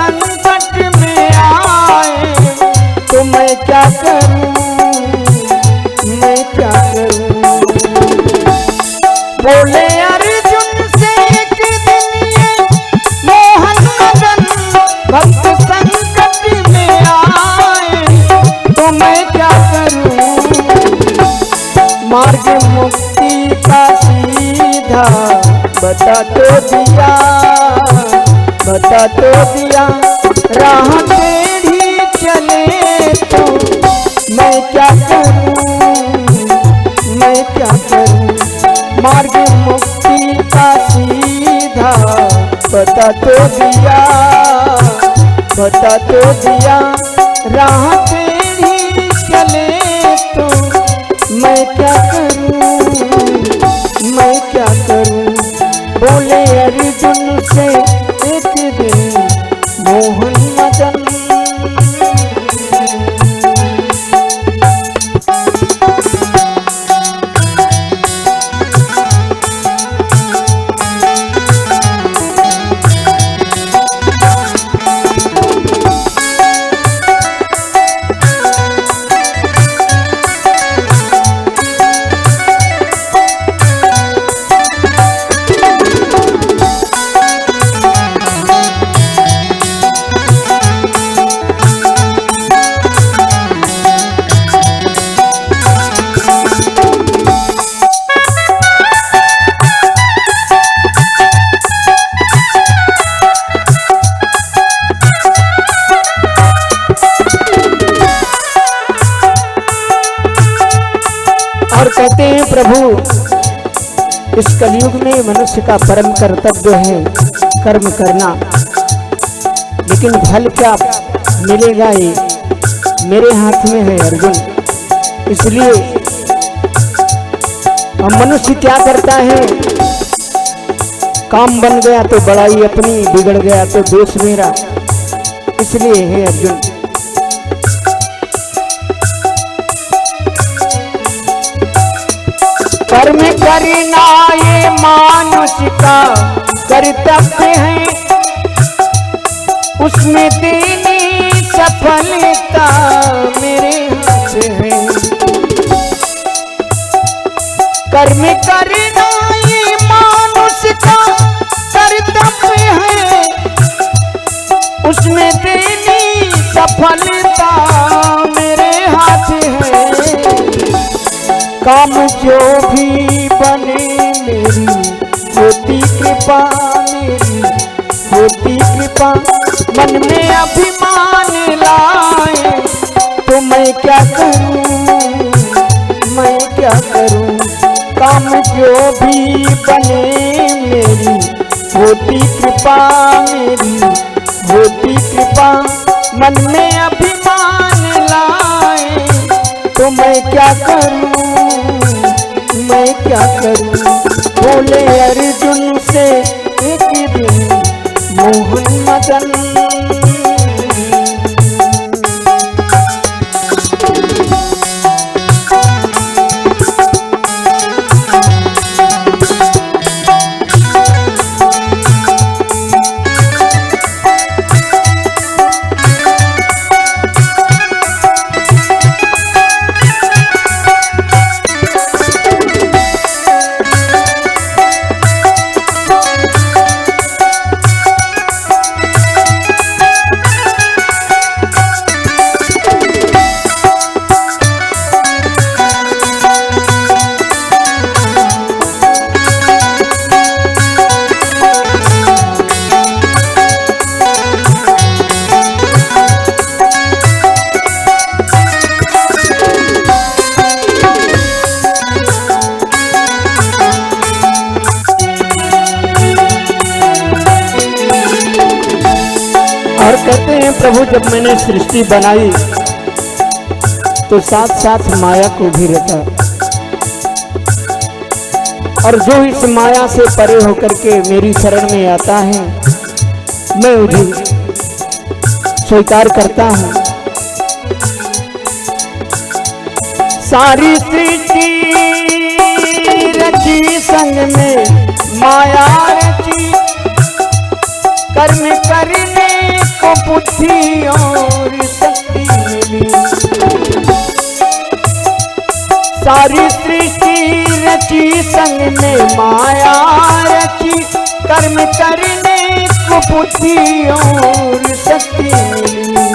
संकट में आए तो मैं क्या करूं, मैं क्या करूं। बोले अर्जुन से एक दिन ये मोहन मदन, भक्त संकट में आए तो मैं क्या करूं। मार्ग मुक्ति का सीधा बता तो दिया, बता तो दिया। राह टेढ़ी चले तो मैं क्या करूं, मैं क्या करूं। मार्ग मुक्ति का सीधा बता तो दिया, बता तो दिया। राह टेढ़ी चले तो मैं क्या करूं, मैं क्या करूं। बोले अर्जुन से एक दिन मोहन मदन। और कहते हैं प्रभु, इस कलयुग में मनुष्य का परम कर्तव्य है कर्म करना, लेकिन फल क्या मिलेगा ये मेरे हाथ में है अर्जुन। इसलिए हम मनुष्य क्या करता है, काम बन गया तो बड़ाई अपनी, बिगड़ गया तो दोष मेरा। इसलिए है अर्जुन, कर्म करना ये मानुष का कर्तव्य है, उसमें देनी सफलता मेरे हाथ है। कर्म करना ये मानुष का कर्तव्य है, उसमें देनी सफलता मेरे हाथ है। काम जो भी बने मेरी होती कृपा, मेरी होती कृपा। मन में अभिमान लाए तो मैं क्या करूं, मैं क्या करूं। काम जो भी बने मेरी होती कृपा, मेरी होती कृपा। मन में अभिमान लाए तो मैं क्या करूं, मैं क्या करूं। बोले अर्जुन से एक दिन मोहन मदन। और कहते हैं प्रभु, जब मैंने सृष्टि बनाई तो साथ साथ माया को भी रखा, और जो इस माया से परे होकर के मेरी शरण में आता है मैं उन्हें स्वीकार करता हूं। सारी सृष्टि रची संग में माया रची, कर्म करने को बुद्धि और शक्ति मिली। सारी सृष्टि रची संग में माया रची, कर्म करने को बुद्धि और शक्ति मिली।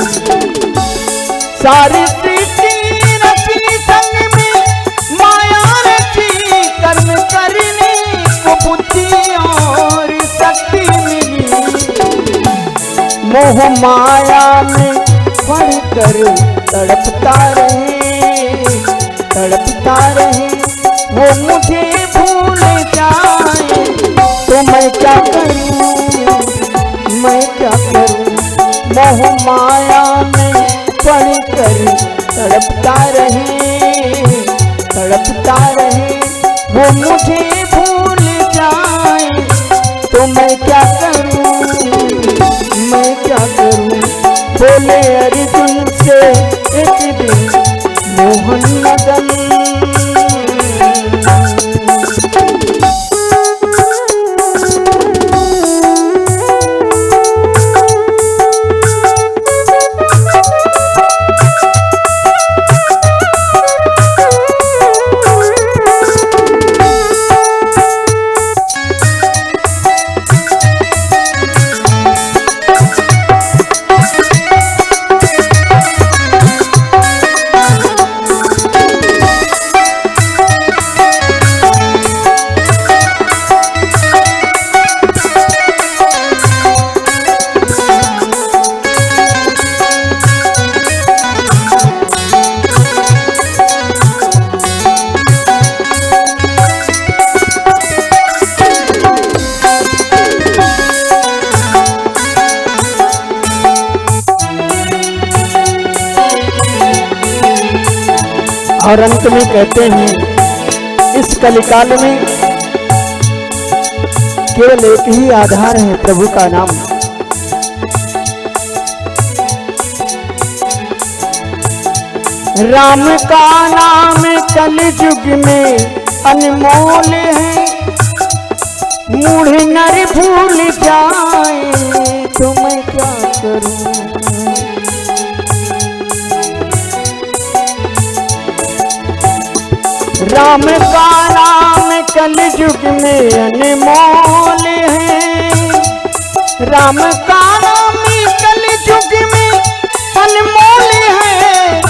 सारी सृष्टि रची संग में माया रची, कर्म करने को बुद्धि और शक्ति मिली। मोह माया में पड़कर तड़पता रहे वो मुझे भूल जाए, तो मैं क्या करूं, मैं क्या करूं। मोह माया में पड़कर तड़पता रहे वो मुझे भूल जाए, तो मैं क्या करूं, मैं क्या करूं। बोले अर्जुन से एक दिन मोहन मदन। और अंत में कहते हैं इस कलिकाल में केवल एक ही आधार है, प्रभु का नाम। राम का नाम कलयुग में अनमोल है, मूढ़ नर भूल जाए, तो मैं क्या करूं। राम का नाम कलयुग में अनमोल है, राम का नाम कलयुग में अनमोल है,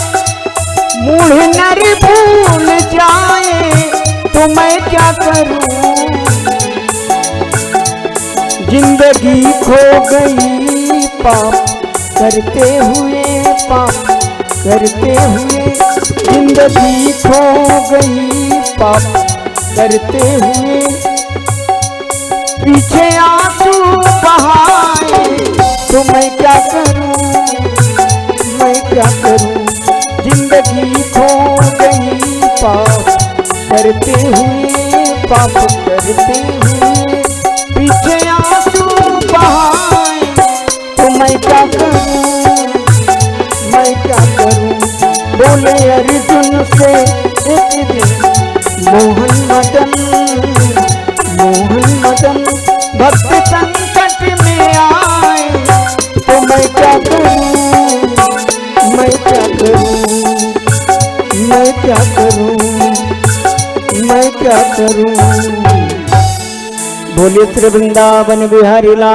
मूढ़ नर भूल जाए, तो मैं क्या करूं। जिंदगी खो गई पाप करते हुए, पाप करते हुए, जिंदगी खो गई पाप करते हुए, पीछे आंसू बहाए, तो मैं क्या करूं, मैं क्या करूं। जिंदगी खो गई पाप करते हुए, पाप करते हुए, पीछे आंसू बहाए, तो मैं क्या करूं, मैं क्या करूं। बोले अर्जुन से एक दिन मोहन मदन, मोहन मदन। भक्त संकट में आए, तो मैं क्या करूं, मैं क्या करूं, मैं क्या करूं, मैं क्या करूं। बोले श्री वृंदावन बिहारी लाल।